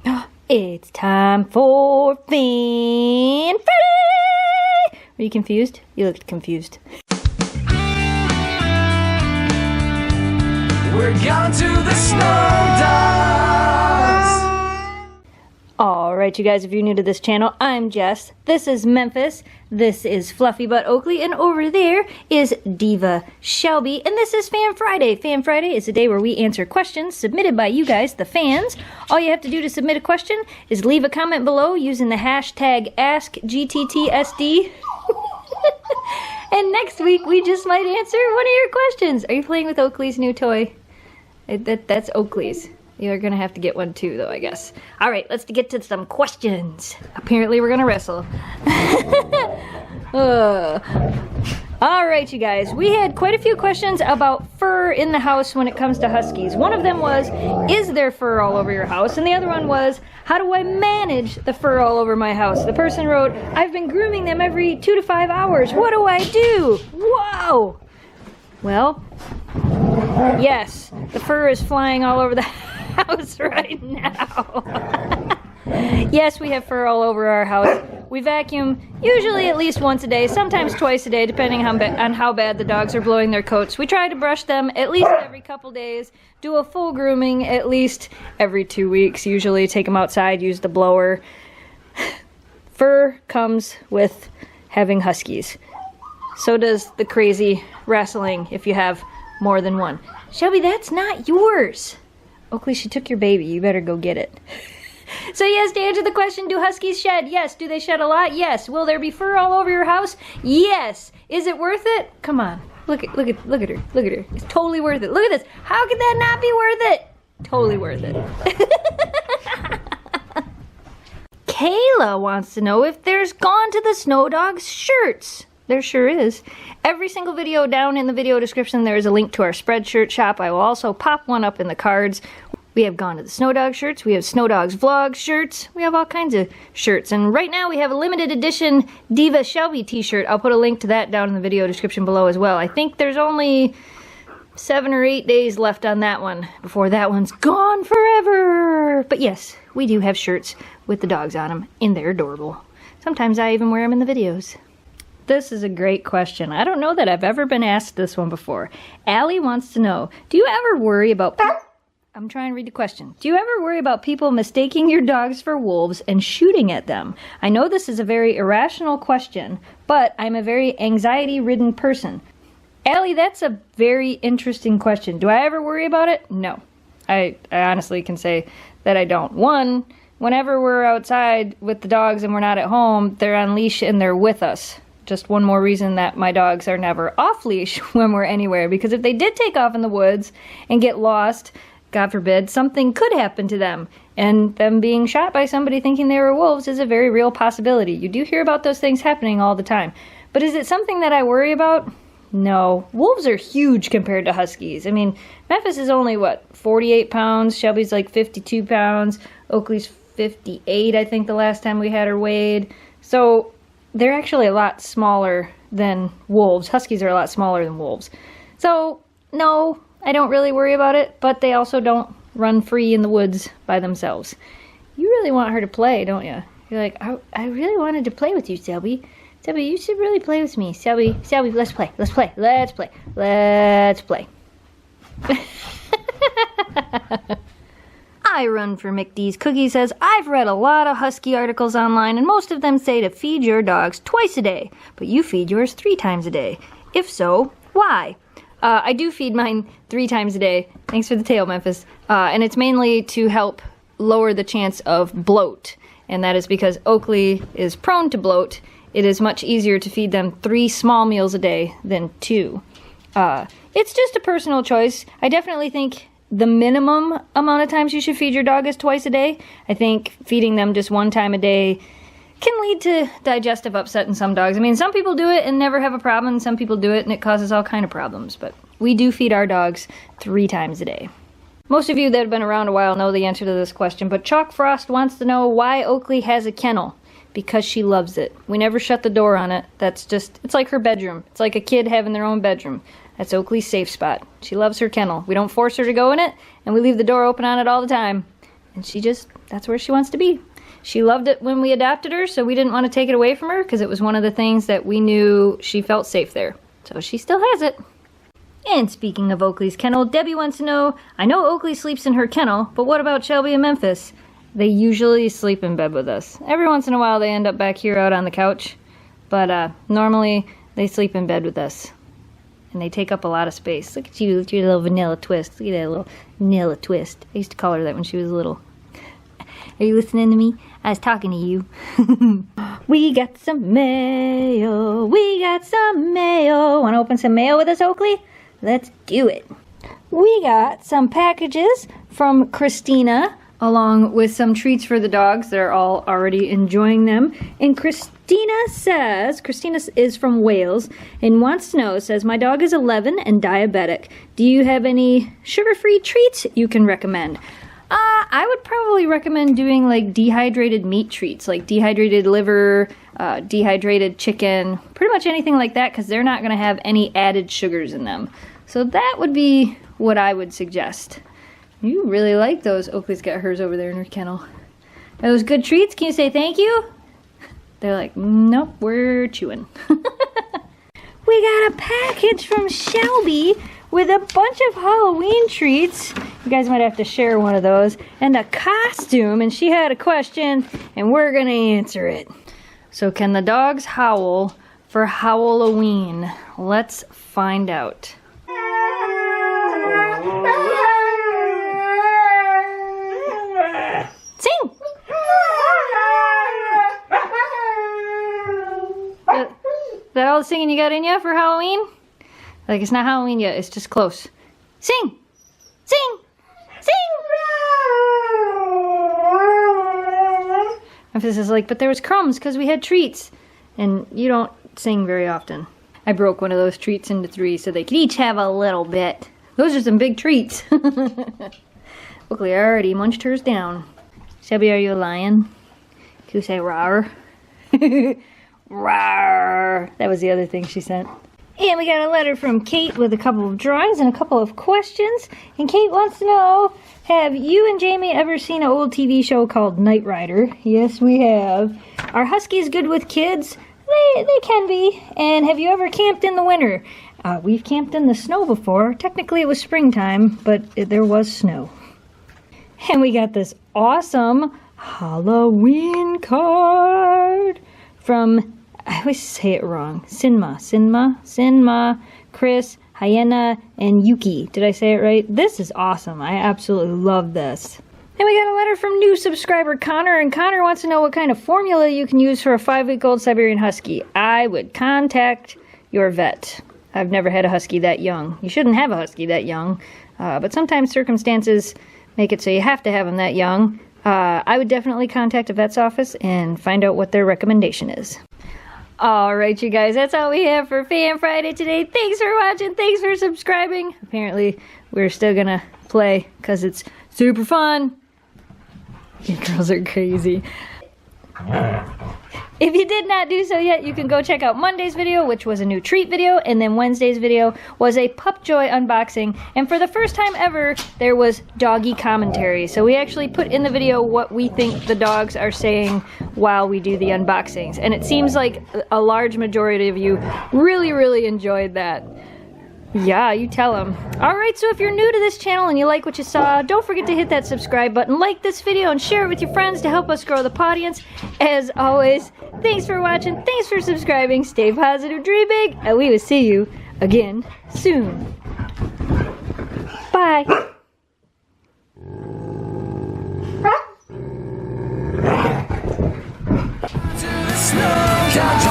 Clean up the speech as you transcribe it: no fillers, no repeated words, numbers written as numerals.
It's time for Fan Friday! Are you confused? You looked confused. We're going to the Snow Dogs! Alright, you guys, if you're new to this channel, I'm Jess. This is Memphis. This is Fluffy Butt Oakley. And over there is Diva Shelby. And this is Fan Friday. Fan Friday is a day where we answer questions submitted by you guys, the fans. All you have to do to submit a question is leave a comment below using the hashtag AskGTTSD. And next week, we just might answer one of your questions. Are you playing with Oakley's new toy? That's Oakley's. You're gonna have to get one too, though, I guess. Alright, let's get to some questions. Apparently we're gonna wrestle. Alright, you guys. We had quite a few questions about fur in the house when it comes to Huskies. One of them was, is there fur all over your house? And the other one was, how do I manage the fur all over my house? The person wrote, I've been grooming them every 2 to 5 hours. What do I do? Whoa! Well, yes, the fur is flying all over the house right now. Yes, we have fur all over our house. We vacuum usually at least once a day, sometimes twice a day, depending on how bad the dogs are blowing their coats. We try to brush them at least every couple days, do a full grooming at least every 2 weeks, usually take them outside, use the blower. Fur comes with having Huskies. So does the crazy wrestling if you have more than one. Shelby, that's not yours. Oakley, she took your baby. You better go get it. So yes, to answer the question, do Huskies shed? Yes. Do they shed a lot? Yes. Will there be fur all over your house? Yes. Is it worth it? Come on. Look at her. Look at her. It's totally worth it. Look at this. How could that not be worth it? Totally worth it. Kayla wants to know if there's Gone to the Snow Dogs shirts. There sure is. Every single video down in the video description there is a link to our Spreadshirt shop. I will also pop one up in the cards. We have Gone to the Snow Dog shirts. We have Snow Dogs Vlog shirts. We have all kinds of shirts. And right now we have a limited edition Diva Shelby t-shirt. I'll put a link to that down in the video description below as well. I think there's only 7 or 8 days left on that one before that one's gone forever. But yes, we do have shirts with the dogs on them, and they're adorable. Sometimes I even wear them in the videos. This is a great question. I don't know that I've ever been asked this one before. Allie wants to know, do you ever worry about... I'm trying to read the question. Do you ever worry about people mistaking your dogs for wolves and shooting at them? I know this is a very irrational question, but I'm a very anxiety-ridden person. Allie, that's a very interesting question. Do I ever worry about it? No. I honestly can say that I don't. One, whenever we're outside with the dogs and we're not at home, they're on leash and they're with us. Just one more reason that my dogs are never off leash when we're anywhere, because if they did take off in the woods and get lost, God forbid, something could happen to them, and them being shot by somebody thinking they were wolves is a very real possibility. You do hear about those things happening all the time. But is it something that I worry about? No. Wolves are huge compared to Huskies. I mean, Memphis is only, what, 48 pounds? Shelby's like 52 pounds. Oakley's 58, I think, the last time we had her weighed. So they're actually a lot smaller than wolves. Huskies are a lot smaller than wolves. So, no, I don't really worry about it, but they also don't run free in the woods by themselves. You really want her to play, don't you? You're like, I really wanted to play with you, Shelby. Shelby, you should really play with me. Shelby, let's play. Let's play. Let's play. Let's play. I Run for McDee's Cookie says, I've read a lot of Husky articles online, and most of them say to feed your dogs twice a day, but you feed yours 3 times a day. If so, why? I do feed mine 3 times a day. Thanks for the tail, Memphis. And it's mainly to help lower the chance of bloat. And that is because Oakley is prone to bloat. It is much easier to feed them 3 small meals a day than 2. It's just a personal choice. I definitely think the minimum amount of times you should feed your dog is twice a day. I think feeding them just 1 time a day can lead to digestive upset in some dogs. I mean, some people do it and never have a problem, and some people do it and it causes all kind of problems. But we do feed our dogs 3 times a day. Most of you that have been around a while know the answer to this question, but Chalk Frost wants to know why Oakley has a kennel. Because she loves it. We never shut the door on it. That's just, it's like her bedroom. It's like a kid having their own bedroom. That's Oakley's safe spot. She loves her kennel. We don't force her to go in it, and we leave the door open on it all the time. And she that's where she wants to be. She loved it when we adopted her, so we didn't want to take it away from her because it was one of the things that we knew she felt safe there. So she still has it. And speaking of Oakley's kennel, Debbie wants to know, I know Oakley sleeps in her kennel, but what about Shelby and Memphis? They usually sleep in bed with us. Every once in a while they end up back here out on the couch, but normally they sleep in bed with us. And they take up a lot of space. Look at you with your little vanilla twist. Look at that little vanilla twist. I used to call her that when she was little. Are you listening to me? I was talking to you. We got some mail. We got some mail. Want to open some mail with us, Oakley? Let's do it. We got some packages from Christina, along with some treats for the dogs. They're all already enjoying them. And Christina is from Wales and wants to know, says, my dog is 11 and diabetic. Do you have any sugar-free treats you can recommend? I would probably recommend doing like dehydrated meat treats, like dehydrated liver, dehydrated chicken, pretty much anything like that, because they're not going to have any added sugars in them. So that would be what I would suggest. You really like those. Oakley's got hers over there in her kennel. Are those good treats? Can you say thank you? They're like, nope, we're chewing. We got a package from Shelby with a bunch of Halloween treats. You guys might have to share one of those. And a costume, and she had a question, and we're gonna answer it. So can the dogs howl for Halloween? Let's find out. Sing! Is that all the singing you got in you for Halloween? Like, it's not Halloween yet, it's just close. Sing! Sing! Sing! Memphis is like, but there was crumbs because we had treats. And you don't sing very often. I broke one of those treats into 3 so they could each have a little bit. Those are some big treats. Oakley already munched hers down. Shelby, are you a lion? Can you say rawr? Rawr. That was the other thing she sent. And we got a letter from Kate with a couple of drawings and a couple of questions. And Kate wants to know, have you and Jamie ever seen an old TV show called Knight Rider? Yes, we have. Are huskies good with kids? They can be. And have you ever camped in the winter? We've camped in the snow before. Technically it was springtime, but there was snow. And we got this awesome Halloween card from, I always say it wrong, Sinma, Chris, Hyena, and Yuki. Did I say it right? This is awesome. I absolutely love this. And we got a letter from new subscriber Connor, and Connor wants to know what kind of formula you can use for a 5-week-old Siberian Husky. I would contact your vet. I've never had a Husky that young. You shouldn't have a Husky that young, but sometimes circumstances make it so you have to have them that young. I would definitely contact a vet's office and find out what their recommendation is. Alright, you guys, that's all we have for Fan Friday today. Thanks for watching. Thanks for subscribing. Apparently, we're still gonna play because it's super fun. You girls are crazy. If you did not do so yet, you can go check out Monday's video, which was a new treat video, and then Wednesday's video was a Pup Joy unboxing. And for the first time ever, there was doggy commentary. So we actually put in the video what we think the dogs are saying while we do the unboxings. And it seems like a large majority of you really, really enjoyed that. Yeah, you tell them. Alright, so if you're new to this channel and you like what you saw, don't forget to hit that subscribe button, like this video, and share it with your friends to help us grow the audience. As always, thanks for watching, thanks for subscribing, stay positive, dream big, and we will see you again soon. Bye. To the snow.